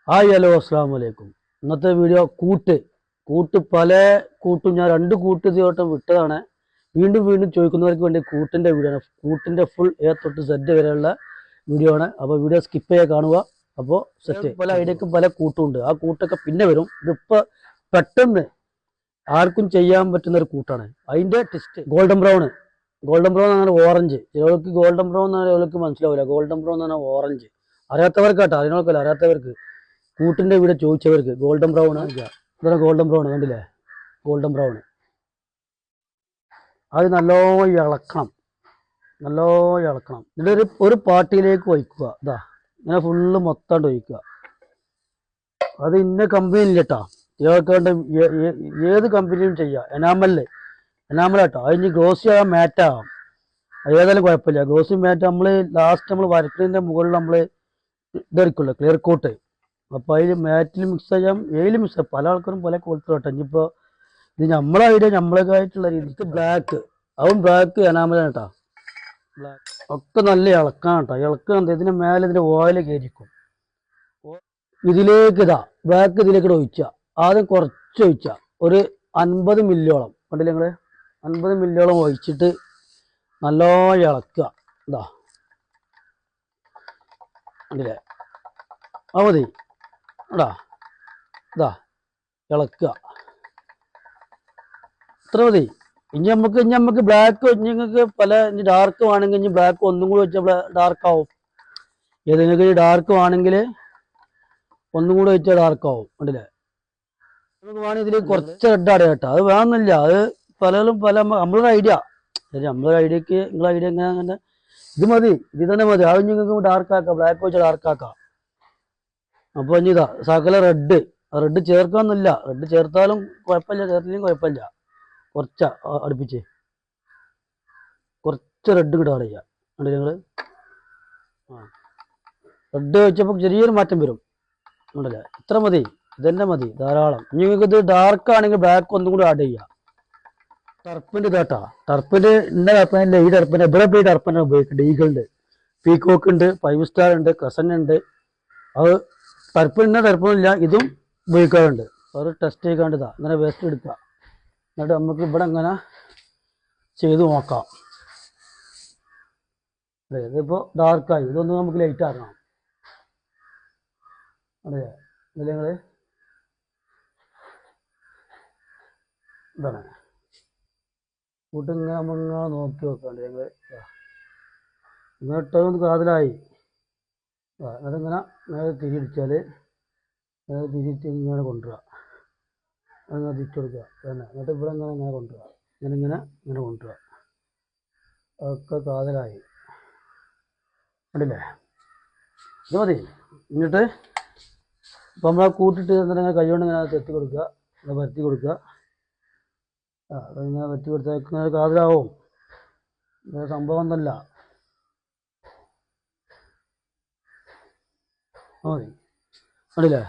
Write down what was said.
Hi hello അസ്സാം വലൈക്കും. ഇന്നത്തെ വീഡിയോ പല കൂട്ടും ഞാൻ 2 കൂട്ട് ഇതിലോട്ടം വിട്ടതാണ്. വീണ്ടും വീണ്ടും ചോദിക്കുന്നവർക്ക് വേണ്ടി കൂട്ടിൻ്റെ വീഡിയോ ആണ്. കൂട്ടിൻ്റെ ഫുൾ A തൊട്ട് Z വരെയുള്ള വീഡിയോ ആണ്. അപ്പോൾ വീഡിയോ സ്കിപ്പ് ചെയ്യാൻ കാണുക. അപ്പോൾ സെറ്റ് പല ഐഡിയക്കും പല കൂട്ടുമുണ്ട്. ആ കൂട്ടൊക്കെ പിന്നെ വരും. ഇതിപ്പോൾ പെട്ടെന്ന് ആർക്കും ചെയ്യാൻ പറ്റുന്ന ഒരു കൂട്ടാണ്. അതിൻ്റെ ടെസ്റ്റ് ഗോൾഡൻ ബ്രൗൺ എന്ന് പറഞ്ഞാൽ ഓറഞ്ച്. ചിലവർക്ക് ഗോൾഡൻ ബ്രൗൺ എന്ന് പറഞ്ഞാൽ ചിലവർക്ക് മനസ്സിലാവില്ല. ഗോൾഡൻ ബ്രൗൺ എന്ന് പറഞ്ഞാൽ ഓറഞ്ച്. അറിയാത്തവർക്കാട്ടോ, അതിനോടൊക്കെ അറിയാത്തവർക്ക് കൂട്ടിൻ്റെ വീട് ചോദിച്ചവർക്ക് ഗോൾഡൻ ബ്രൗൺ ഇതാണ്. ഗോൾഡൻ ബ്രൗൺ കണ്ടില്ലേ? ഗോൾഡൻ ബ്രൗൺ അത് നല്ലോണം ഇളക്കണം. എന്നിട്ട് ഒരു പാട്ടിയിലേക്ക് ഒഴിക്കുക. ഇതാ ഇങ്ങനെ ഫുള്ള് മൊത്തം ഒഴിക്കുക. അത് ഇന്ന കമ്പനി ഇല്ല കേട്ടോ, ഇയാൾക്കാണ്ട് ഏത് കമ്പനിയും ചെയ്യാം. എനാമലാട്ടോ. അതിന് ഗ്ലോസി ആകാം, മാറ്റാകാം, ഏതായാലും കുഴപ്പമില്ല. ഗ്ലോസി മാറ്റ് നമ്മൾ വരക്കുന്നതിൻ്റെ മുകളിൽ നമ്മൾ ഇതെടുക്കുള്ളൂ, ക്ലിയർ കോട്ട്. അപ്പോൾ അതിൽ മാറ്റിൽ മിക്സ് ചെയ്യാം, ഏതിൽ മിക്സ് ചെയ്യാം. പല ആൾക്കാരും പല കൊടുത്തോട്ടെ. ഇനിയിപ്പോൾ ഇത് നമ്മളെ ഐഡിയ നമ്മളേക്കായിട്ടുള്ള രീതിക്ക് ബ്ലാക്ക് എനാമലാണ് കേട്ടോ. ഒക്കെ നല്ല ഇളക്കണം കേട്ടോ. ഇളക്കണം. ഇതിന് മേലെ ഇതിൻ്റെ ഓയിൽ കയറിക്കും. ഇതിലേക്ക് ബ്ലാക്ക് ഇതിലേക്ക് ഒഴിക്കുക. ആദ്യം കുറച്ച് ഒഴിക്കുക, ഒരു 50 മില്ലിയോളം കണ്ടില്ലേ നിങ്ങൾ? 50 മില്ലിയോളം ഒഴിച്ചിട്ട് നല്ലോണം ഇളക്കുക. കണ്ടില്ലേ? മതി ഇളക്കുക. ഇത്ര മതി. ഇനി നമുക്ക് ബ്ലാക്ക് നിങ്ങൾക്ക് ഇനി ഡാർക്ക് വേണമെങ്കിൽ ഇനി ബ്ലാക്ക് ഒന്നും കൂടി വെച്ചാൽ ഡാർക്ക് ആവും. നിങ്ങൾക്ക് ഡാർക്ക് വേണമെങ്കിൽ ഒന്നും കൂടി വെച്ചാൽ ഡാർക്ക് ആവും. കണ്ടില്ലേ? നമുക്ക് വേണമെങ്കിൽ ഇതിൽ കുറച്ച് റെഡ് ആഡ് കേട്ടോ. അത് വേണമെന്നില്ല. അത് പലരും നമ്മളൊരു ഐഡിയക്ക് നിങ്ങളെ ഐഡിയ അങ്ങനെ ഇത് മതി. ഇത് തന്നെ മതി. അത് നിങ്ങൾക്ക് ഡാർക്ക് ആക്കാം, ബ്ലാക്ക് വെച്ചാൽ ഡാർക്ക് ആക്കാം. അപ്പോൾ ഇനി സകല റെഡ് ചേർക്കാമെന്നില്ല. റെഡ് ചേർത്താലും കുഴപ്പമില്ല, ചേർത്തില്ലെങ്കിൽ കുഴപ്പമില്ല. കുറച്ച് അടുപ്പിച്ച് കുറച്ച് റെഡ് കിട്ടാൻ ചെയ്യുക. കണ്ടില്ലേ നിങ്ങൾ? റെഡ് വെച്ചപ്പോൾ ചെറിയൊരു മാറ്റം വരും. കണ്ടില്ലേ? ഇത്ര മതി. ഇതന്നെ മതി, ധാരാളം. ഇനി നിങ്ങൾക്ക് ഇത് ഡാർക്ക് ആണെങ്കിൽ ബ്ലാക്ക് ഒന്നും കൂടി ആഡ് ചെയ്യുക. ടർപ്പിൻ്റെ ടർപ്പിൻ്റെ ഇന്ന ടർപ്പനല്ല, ഈ ടർപ്പന ഇവിടെ പോയി ടർപ്പന ഉപയോഗിക്കുന്നുണ്ട്. ഈഗിളുണ്ട്, പീക്കോക്ക് ഉണ്ട്, 5 സ്റ്റാർ ഉണ്ട്, ക്രസൻ ഉണ്ട്. അത് ടർപ്പനില്ല, ഇതും ഉപയോഗിക്കാറുണ്ട്. ഒരു ടെസ്റ്റ് ചെയ്യേണ്ടതാ. അങ്ങനെ വേസ്റ്റ് എടുക്കുക. എന്നിട്ട് നമുക്ക് ഇവിടെ ഇങ്ങനെ ചെയ്ത് നോക്കാം. അതെ, ഇതിപ്പോൾ ഡാർക്കായി. ഇതൊന്ന് നമുക്ക് ലൈറ്റ് ആക്കണം. അതെ, ഇതിൽ നിങ്ങൾ ഇതാണ് കൂട്ടിങ്ങനെ നമ്മളിങ്ങനെ നോക്കി നോക്കാണ്ട് ഞങ്ങൾ ഇങ്ങനെ ഇട്ടതൊന്ന് കാതലായി. അതിങ്ങനെ നേരെ തിരിച്ചടിച്ചാൽ തിരിച്ച് ഇങ്ങനെ കൊണ്ടുവരിക. അങ്ങനെ തിരിച്ചു കൊടുക്കുക തന്നെ. എന്നിട്ട് ഇവിടെ ഇങ്ങനെ കൊണ്ടുവരിക. ഇങ്ങനെ കൊണ്ടുവരിക. ഒക്കെ കാതലായി. കണ്ടില്ലേ? ഇത് മതി. എന്നിട്ട് ഇപ്പം നമ്മളെ കൂട്ടിട്ട് ഇങ്ങനെ കൈ കൊണ്ട് ഇങ്ങനെ തെറ്റി കൊടുക്കുക, ഇങ്ങനെ പരത്തി കൊടുക്കുക. അതിങ്ങനെ പറ്റി കൊടുത്താൽ ഇങ്ങനെ കാതലാവും. ഇങ്ങനെ സംഭവം ഒന്നല്ല. മതി. കണ്ടില്ലേ?